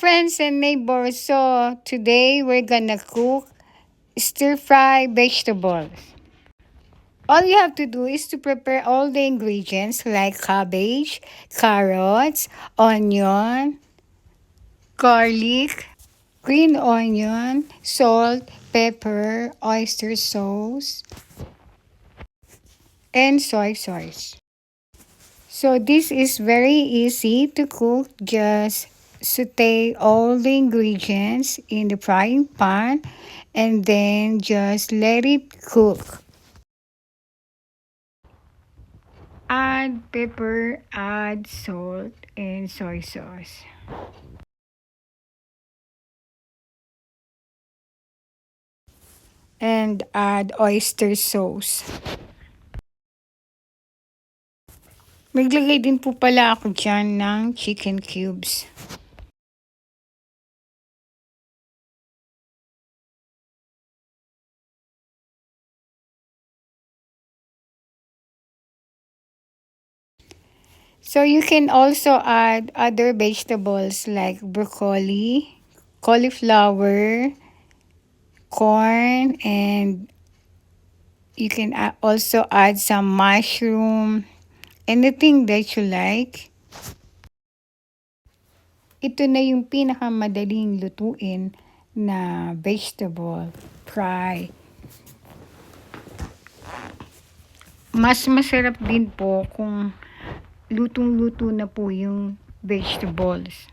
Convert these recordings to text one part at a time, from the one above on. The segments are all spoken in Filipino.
friends and neighbors, so today we're gonna cook stir-fry vegetables. All you have to do is to prepare all the ingredients like cabbage, carrots, onion, garlic, green onion, salt, pepper, oyster sauce, and soy sauce. So this is very easy to cook. Just saute all the ingredients in the frying pan and then just let it cook. Add pepper, add salt, and soy sauce. And add oyster sauce. Maglagay din po pala ako dyan ng chicken cubes. So you can also add other vegetables like broccoli, cauliflower, corn, and you can also add some mushroom, anything that you like. Ito na yung pinakamadaling lutuin na vegetable fry. Mas masarap din po kung lutong-luto na po yung vegetables.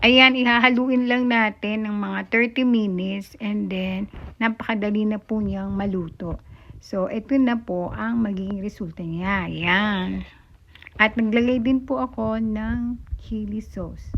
Ayan, ihahaluin lang natin ng mga 30 minutes and then napakadali na po niyang maluto. So, ito na po ang magiging resulta niya. Ayan. At naglagay din po ako ng chili sauce.